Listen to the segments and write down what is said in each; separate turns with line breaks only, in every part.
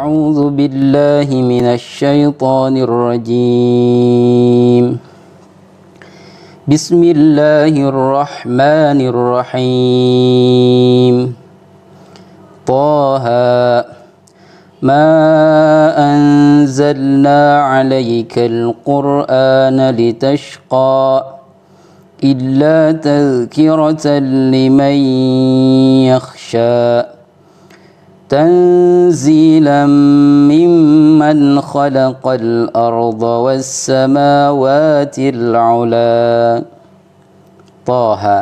أعوذ بالله من الشيطان الرجيم. بسم الله الرحمن الرحيم. طه ما أنزلنا عليك القرآن لتشقى إلا تذكرة لمن يخشى تنزيلا ممن خلق الأرض والسماوات العلى. Taha,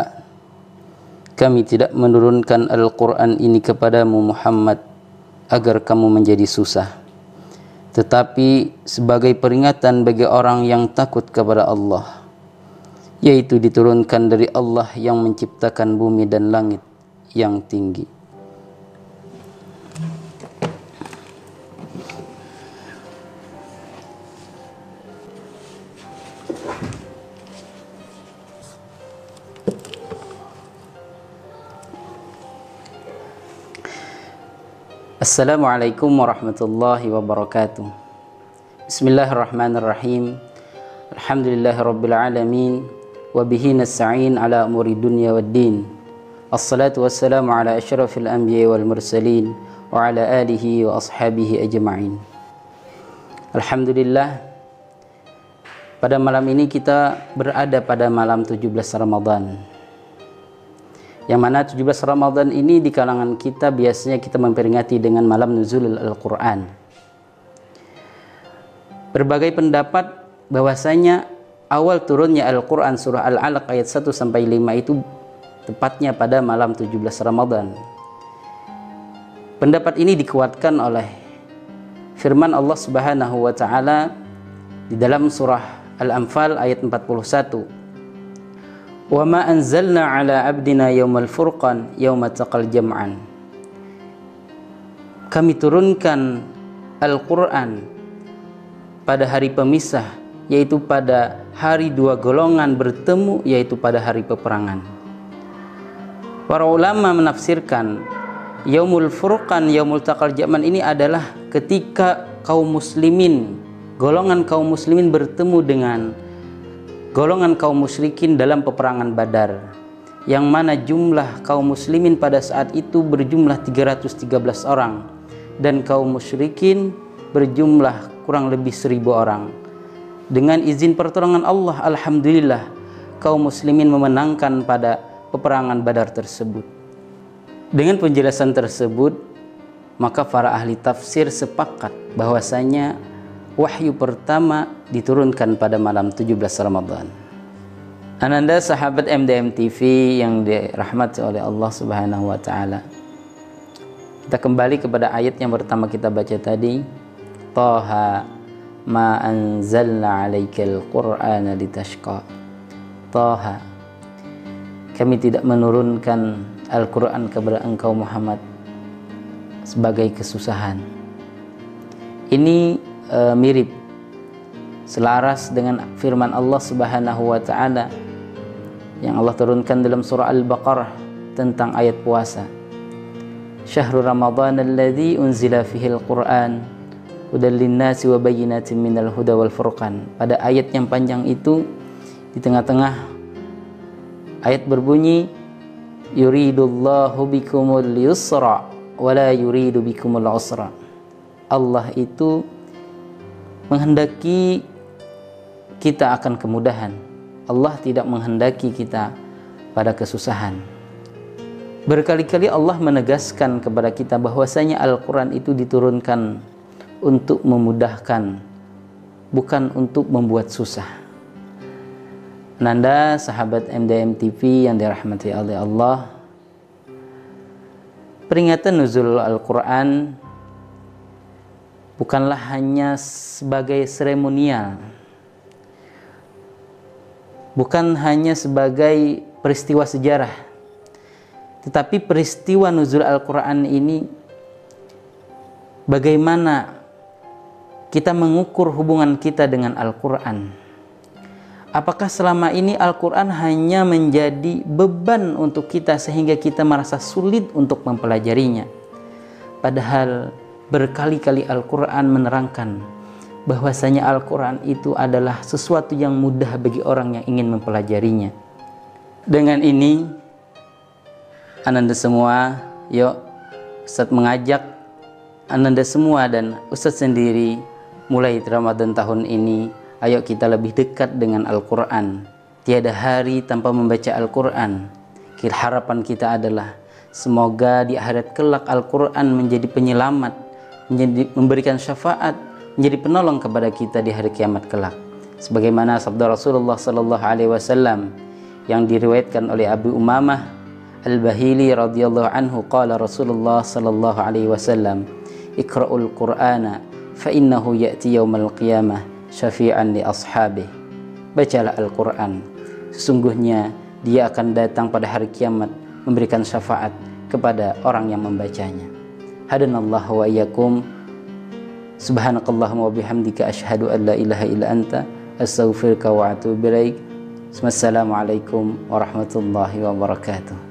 kami tidak menurunkan Al-Quran ini kepadamu Muhammad agar kamu menjadi susah, tetapi sebagai peringatan bagi orang yang takut kepada Allah, yaitu diturunkan dari Allah yang menciptakan bumi dan langit yang tinggi. Assalamualaikum warahmatullahi wabarakatuh. Bismillahirrahmanirrahim. Alhamdulillahirabbil alamin wa bihi nasta'in ala umuri dunya waddin. Assalatu wassalamu ala asyrafil anbiya'i wal mursalin wa ala alihi wa ashabihi ajma'in. Alhamdulillah, pada malam ini kita berada pada malam 17 Ramadan, yang mana 17 Ramadan ini di kalangan kita biasanya kita memperingati dengan malam nuzulul Al-Quran. Berbagai pendapat bahwasanya awal turunnya Al-Quran surah Al-Alaq ayat 1-5 itu tepatnya pada malam 17 Ramadan. Pendapat ini dikuatkan oleh firman Allah Subhanahu wa taala di dalam surah Al-Anfal ayat 41. Wa ma anzalna ala abdina yaumal furqan yauma taqal jam'an. Kami turunkan Al-Quran pada hari pemisah, yaitu pada hari dua golongan bertemu, yaitu pada hari peperangan. Para ulama menafsirkan yaumul furqan yaumul taqal jam'an ini adalah ketika kaum muslimin, golongan kaum muslimin bertemu dengan golongan kaum musyrikin dalam peperangan Badar, yang mana jumlah kaum muslimin pada saat itu berjumlah 313 orang dan kaum musyrikin berjumlah kurang lebih 1000 orang. Dengan izin pertolongan Allah, alhamdulillah kaum muslimin memenangkan pada peperangan Badar tersebut. Dengan penjelasan tersebut, maka para ahli tafsir sepakat bahwasanya wahyu pertama diturunkan pada malam 17 Ramadan. Ananda sahabat MDM TV yang dirahmati oleh Allah Subhanahu wa taala. Kita kembali kepada ayat yang pertama kita baca tadi. Taha ma anzalna 'alaikal qur'ana litashqa. Taha, kami tidak menurunkan Al-Quran kepada engkau Muhammad sebagai kesusahan. Ini mirip, selaras dengan firman Allah Subhanahu wa taala yang Allah turunkan dalam surah Al-Baqarah tentang ayat puasa. Syahrul Ramadan alladzi unzila fihi al-Qur'an hudal linnasi wa bayyinatin minal huda wal furqan. Pada ayat yang panjang itu, di tengah-tengah ayat berbunyi yuridullahu bikumul yusra wa la yuridu bikumul usra. Allah itu menghendaki kita akan kemudahan. Allah tidak menghendaki kita pada kesusahan. Berkali-kali Allah menegaskan kepada kita bahwasanya Al-Quran itu diturunkan untuk memudahkan, bukan untuk membuat susah. Nanda sahabat MDM TV yang dirahmati oleh Allah, peringatan nuzul Al-Quran bukanlah hanya sebagai seremonial, bukan hanya sebagai peristiwa sejarah, tetapi peristiwa nuzul Al-Quran ini bagaimana kita mengukur hubungan kita dengan Al-Quran. Apakah selama ini Al-Quran hanya menjadi beban untuk kita sehingga kita merasa sulit untuk mempelajarinya? Padahal Berkali-kali Al-Quran menerangkan bahwasanya Al-Quran itu adalah sesuatu yang mudah bagi orang yang ingin mempelajarinya. Dengan ini, Ananda semua, yuk Ustadz mengajak Ananda semua dan Ustadz sendiri, mulai Ramadan tahun ini, ayo kita lebih dekat dengan Al-Quran. Tiada hari tanpa membaca Al-Quran. Harapan kita adalah semoga di akhirat kelak Al-Quran menjadi penyelamat, memberikan syafaat, menjadi penolong kepada kita di hari kiamat kelak. Sebagaimana sabda Rasulullah sallallahu alaihi wasallam yang diriwayatkan oleh Abu Umamah Al-Bahili radhiyallahu anhu, qala Rasulullah sallallahu alaihi wasallam, "Iqra'ul Qur'ana fa innahu ya'ti yaumal qiyamah syafi'an li ashabih." Bacalah Al-Quran, sesungguhnya dia akan datang pada hari kiamat memberikan syafaat kepada orang yang membacanya. Hadanallahu wa iyyakum. Subhanakallahumma wa bihamdika asyhadu an la ilaha illa anta astaghfiruka wa atubu ilaik. Wassalamualaikum warahmatullahi wabarakatuh.